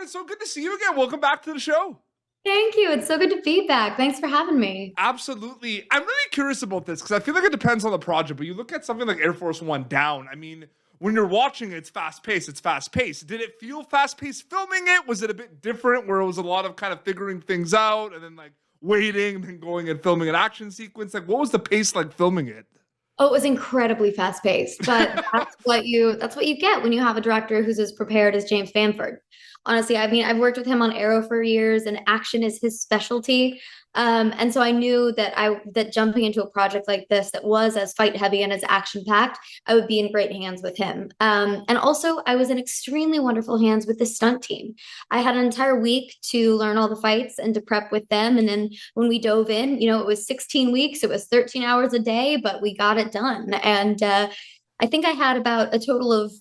it's so good to see you again. Welcome back to the show. Thank you. It's so good to be back. Thanks for having me. Absolutely. I'm really curious about this because I feel like it depends on the project, but you look at something like Air Force One Down. I mean, when you're watching it, it's fast paced. It's fast paced. Did it feel fast paced filming it? Was it a bit different where it was a lot of kind of figuring things out and then like waiting and then going and filming an action sequence? Like, what was the pace like filming it? Oh, it was incredibly fast paced, but that's what you get when you have a director who's as prepared as James Bamford. Honestly, I mean, I've worked with him on Arrow for years, and action is his specialty. And so I knew that jumping into a project like this that was as fight heavy and as action packed, I would be in great hands with him. And also, I was in extremely wonderful hands with the stunt team. I had an entire week to learn all the fights and to prep with them. And then when we dove in, it was 16 weeks, it was 13 hours a day, but we got it done. And I think I had about a total of,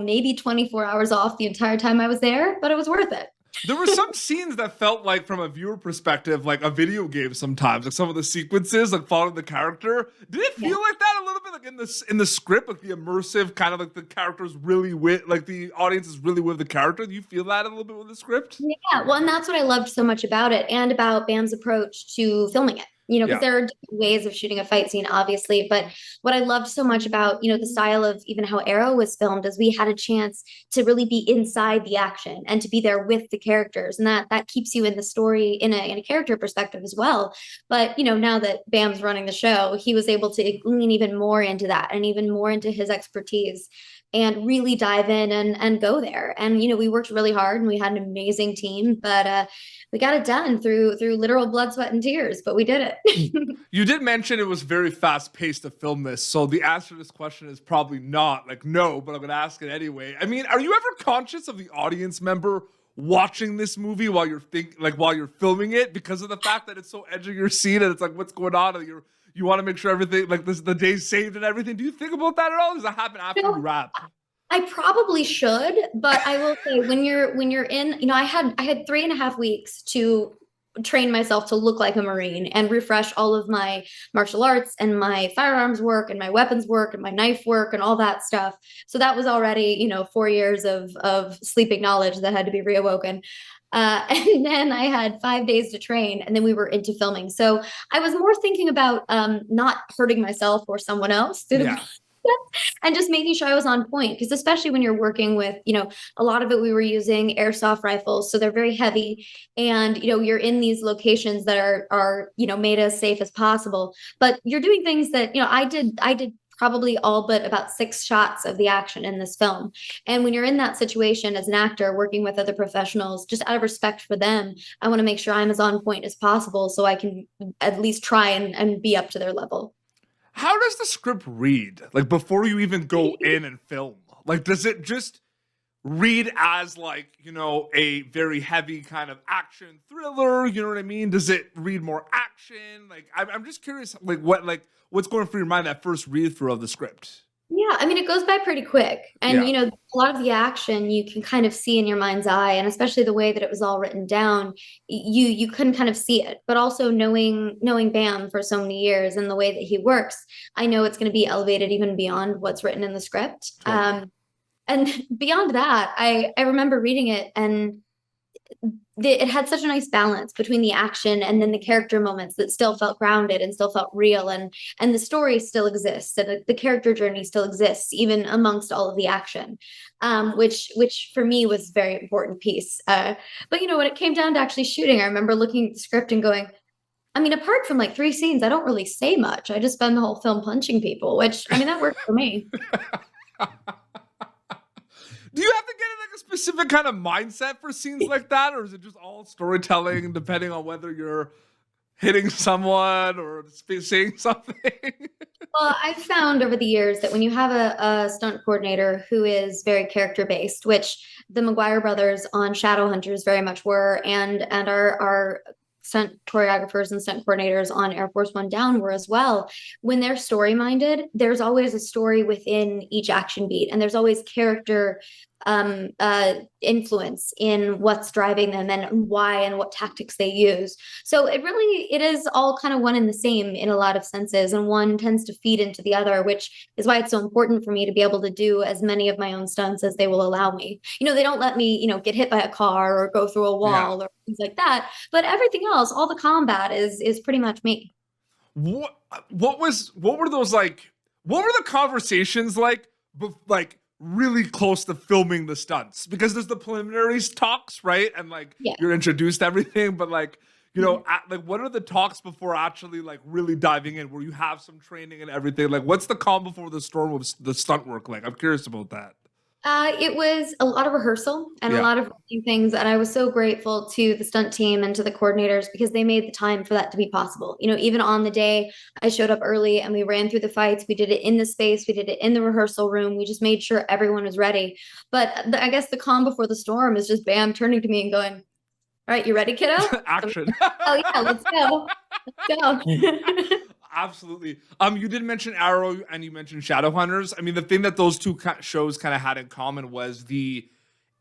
maybe 24 hours off the entire time I was there, but it was worth it. There were some scenes that felt like, from a viewer perspective, like a video game sometimes. Like some of the sequences, like following the character. Did it feel like that a little bit, like in the script, like the immersive kind of like the characters really with, like the audience is really with the character? Do you feel that a little bit with the script? Yeah, well, and that's what I loved so much about it and about Bam's approach to filming it. Because Yeah. there are different ways of shooting a fight scene, obviously. But what I loved so much about, the style of even how Arrow was filmed is we had a chance to really be inside the action and to be there with the characters. And that keeps you in the story in a character perspective as well. But, now that Bam's running the show, he was able to lean even more into that and even more into his expertise and really dive in and go there. And, we worked really hard and we had an amazing team, but we got it done through literal blood, sweat, and tears, but we did it. You did mention it was very fast paced to film this, so the answer to this question is probably not, like, no, but I'm gonna ask it anyway. I mean, are you ever conscious of the audience member watching this movie while while you're filming it, because of the fact that it's so edge of your seat and it's like, what's going on, and you want to make sure everything, like, this the day's saved and everything? Do you think about that at all? Does that happen after you wrap? I probably should, but I will say when you're in, I had 3.5 weeks to train myself to look like a Marine and refresh all of my martial arts and my firearms work and my weapons work and my knife work and all that stuff. So that was already, 4 years of sleeping knowledge that had to be reawoken. And then I had 5 days to train, and then we were into filming. So I was more thinking about not hurting myself or someone else through the and just making sure I was on point. Because especially when you're working with, a lot of it, we were using airsoft rifles, so they're very heavy, and you're in these locations that are made as safe as possible. But you're doing things that I did probably all but about 6 shots of the action in this film. And when you're in that situation as an actor working with other professionals, just out of respect for them, I want to make sure I'm as on point as possible so I can at least try and be up to their level. How does the script read, like, before you even go in and film? Like, does it just read as, like, a very heavy kind of action thriller? You know what I mean? Does it read more action? Like, I'm just curious, like, what's going through your mind that first read through of the script? Yeah, I mean, it goes by pretty quick. And, Yeah. A lot of the action you can kind of see in your mind's eye, and especially the way that it was all written down, you couldn't kind of see it. But also knowing Bam for so many years and the way that he works, I know it's going to be elevated even beyond what's written in the script. Totally. And beyond that, I remember reading it, and it had such a nice balance between the action and then the character moments that still felt grounded and still felt real, and the story still exists, and the character journey still exists even amongst all of the action, which for me was a very important piece. But when it came down to actually shooting, I remember looking at the script and going, I mean, apart from like 3 scenes, I don't really say much. I just spend the whole film punching people, which, I mean, that worked for me. Do you have to get in like a specific kind of mindset for scenes like that, or is it just all storytelling, depending on whether you're hitting someone or saying something? Well, I've found over the years that when you have a stunt coordinator who is very character based, which the McGuire brothers on Shadowhunters very much were, and our stunt choreographers and stunt coordinators on Air Force One Down were as well. When they're story minded, there's always a story within each action beat, and there's always character influence in what's driving them and why and what tactics they use. So it is all kind of one and the same in a lot of senses, and one tends to feed into the other, which is why it's so important for me to be able to do as many of my own stunts as they will allow me. They don't let me, get hit by a car or go through a wall or things like that, but everything else, all the combat is pretty much me. What were those like? What were the conversations like? Really close to filming the stunts, because there's the preliminaries talks, right? And you're introduced to everything, but what are the talks before actually really diving in, where you have some training and everything? What's the calm before the storm with the stunt work like? I'm curious about that. It was a lot of rehearsal and a lot of things, and I was so grateful to the stunt team and to the coordinators because they made the time for that to be possible. Even on the day, I showed up early and we ran through the fights. We did it in the space. We did it in the rehearsal room. We just made sure everyone was ready. But I guess the calm before the storm is just Bam turning to me and going, "All right, you ready, kiddo?" Action. Oh yeah, let's go. Let's go. Absolutely. You did mention Arrow and you mentioned Shadowhunters. I mean, the thing that those two shows kind of had in common was the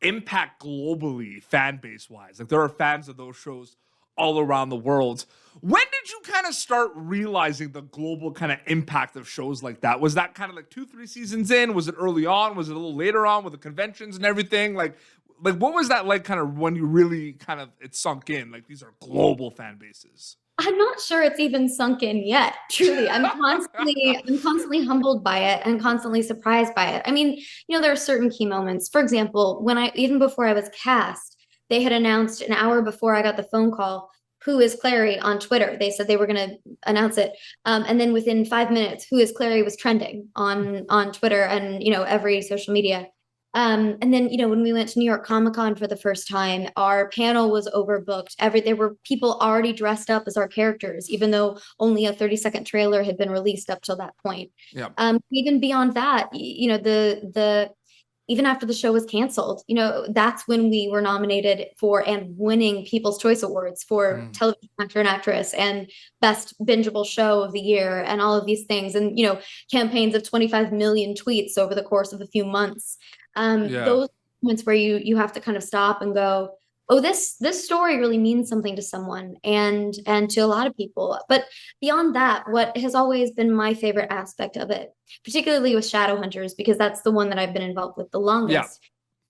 impact globally, fan base wise. There are fans of those shows all around the world. When did you kind of start realizing the global kind of impact of shows like that? Was that kind of 2-3 seasons in? Was it early on? Was it a little later on with the conventions and everything? What was that like kind of when you really kind of it sunk in? These are global fan bases. I'm not sure it's even sunk in yet. Truly, I'm constantly humbled by it and constantly surprised by it. I mean, there are certain key moments. For example, even before I was cast, they had announced an hour before I got the phone call, "Who is Clary?" on Twitter. They said they were going to announce it, and then within 5 minutes, "Who is Clary?" was trending on Twitter and every social media. And then, when we went to New York Comic Con for the first time, our panel was overbooked. There were people already dressed up as our characters, even though only a 30-second trailer had been released up till that point. Yeah. Even beyond that, even after the show was canceled, that's when we were nominated for and winning People's Choice Awards for television actor and actress and best bingeable show of the year and all of these things. And, campaigns of 25 million tweets over the course of a few months. Those moments where you have to kind of stop and go, "Oh, this story really means something to someone and to a lot of people." But beyond that, what has always been my favorite aspect of it, particularly with Shadowhunters, because that's the one that I've been involved with the longest,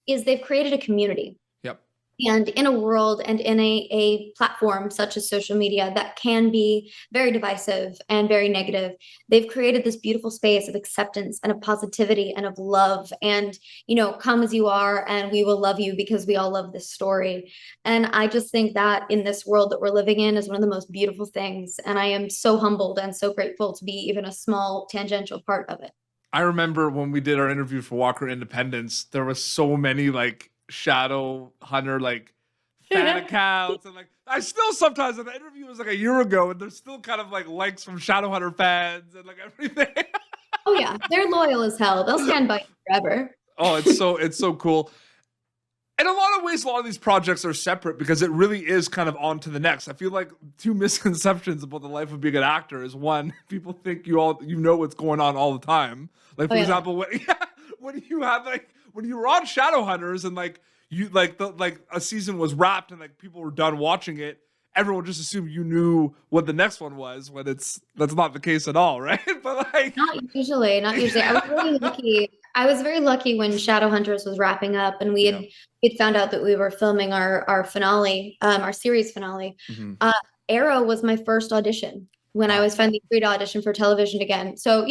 is they've created a community. Yep. And in a world and in a platform such as social media that can be very divisive and very negative, they've created this beautiful space of acceptance and of positivity and of love and, come as you are and we will love you because we all love this story. And I just think that in this world that we're living in is one of the most beautiful things. And I am so humbled and so grateful to be even a small tangential part of it. I remember when we did our interview for Walker Independence, there was so many Shadowhunter fan accounts, and I still sometimes, and the interview was a year ago, and there's still kind of likes from Shadowhunter fans and everything. Oh yeah, they're loyal as hell. They'll stand by you forever. Oh, it's so cool. In a lot of ways, a lot of these projects are separate because it really is kind of on to the next. I feel like two misconceptions about the life of being an actor is, one, people think you know what's going on all the time. For example, when you have when you were on Shadowhunters and you a season was wrapped and people were done watching it, everyone just assumed you knew what the next one was, when that's not the case at all, right? But not usually. I was really lucky. I was very lucky when Shadowhunters was wrapping up and we'd found out that we were filming our finale, our series finale. Mm-hmm. Arrow was my first audition when I was finally free to audition for television again. So,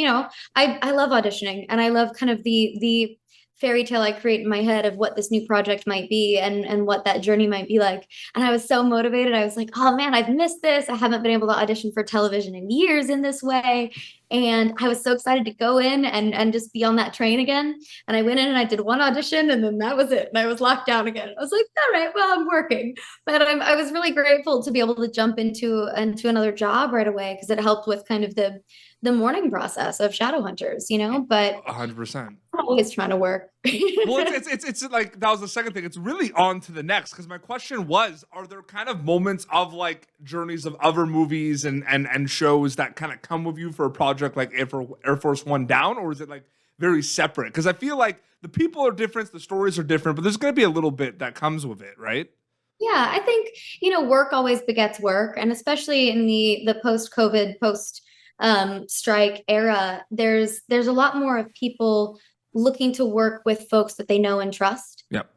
I love auditioning and I love kind of the fairy tale I create in my head of what this new project might be and what that journey might be like. And I was so motivated. I was like, "Oh man, I've missed this. I haven't been able to audition for television in years in this way." And I was so excited to go in and just be on that train again. And I went in and I did one audition and then that was it. And I was locked down again. I was like, "All right, well, I'm working." But I was really grateful to be able to jump into another job right away because it helped with kind of the mourning process of Shadowhunters, but 100%. I'm always trying to work. Well, it's that was the second thing. It's really on to the next, because my question was, are there kind of moments of journeys of other movies and shows that kind of come with you for a project like Air Force One Down, or is it very separate? Because I feel like the people are different, the stories are different, but there's going to be a little bit that comes with it, right? Yeah, I think, work always begets work. And especially in the post-COVID, strike era, there's a lot more of people looking to work with folks that they know and trust. Yep.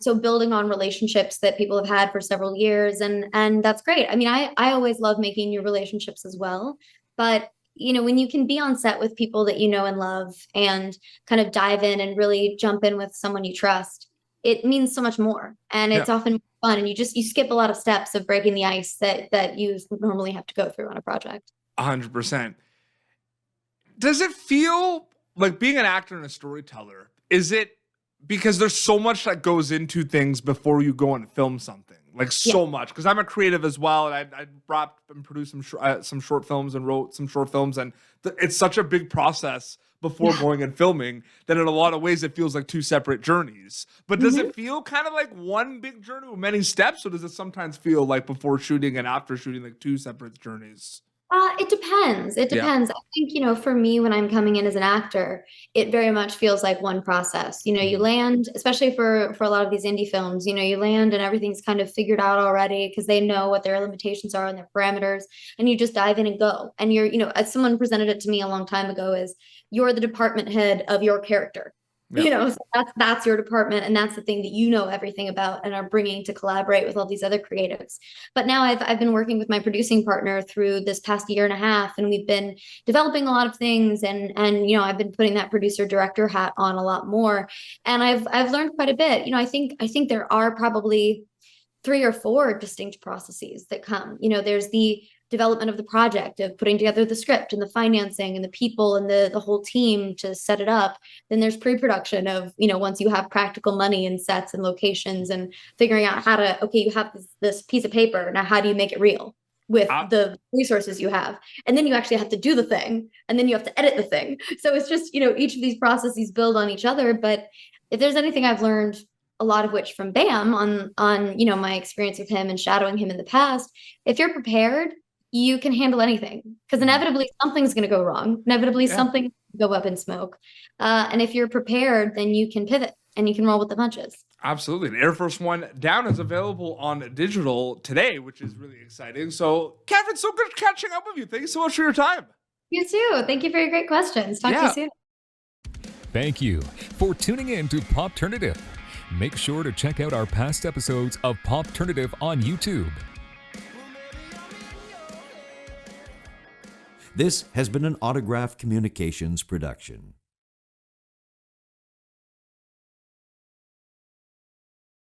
So building on relationships that people have had for several years, and that's great. I mean, I always love making new relationships as well. But when you can be on set with people that you know and love and kind of dive in and really jump in with someone you trust, it means so much more. And it's often fun, and you skip a lot of steps of breaking the ice that you normally have to go through on a project. 100%. Does it feel like being an actor and a storyteller, is it because there's so much that goes into things before you go and film something? Like so much, because I'm a creative as well, and I brought and produced some short films and wrote some short films, and it's such a big process before going and filming that in a lot of ways it feels like two separate journeys. But does it feel kind of like one big journey with many steps, or does it sometimes feel like before shooting and after shooting like two separate journeys? It depends. It depends. I think, for me, when I'm coming in as an actor, it very much feels like one process. You land, especially for a lot of these indie films, you land and everything's kind of figured out already because they know what their limitations are and their parameters, and you just dive in and go. And you're, as someone presented it to me a long time ago, is you're the department head of your character. So that's your department, and that's the thing that everything about and are bringing to collaborate with all these other creatives. But now I've been working with my producing partner through this past year and a half, and we've been developing a lot of things, and I've been putting that producer director hat on a lot more, and I've learned quite a bit. I think there are probably 3 or 4 distinct processes that come. There's the development of the project, of putting together the script and the financing and the people and the whole team to set it up. Then there's pre-production of, once you have practical money and sets and locations and figuring out how to, okay, you have this piece of paper. Now, how do you make it real with the resources you have? And then you actually have to do the thing, and then you have to edit the thing. So it's just, each of these processes build on each other. But if there's anything I've learned, a lot of which from Bam on my experience with him and shadowing him in the past, if you're prepared, you can handle anything, because inevitably something's going to go wrong. Inevitably something will go up in smoke. And if you're prepared, then you can pivot and you can roll with the punches. Absolutely. The Air Force One Down is available on digital today, which is really exciting. So, Katherine, so good catching up with you. Thank you so much for your time. You too. Thank you for your great questions. Talk to you soon. Thank you for tuning in to Popternative. Make sure to check out our past episodes of Popternative on YouTube. This has been an Autograph Communications production.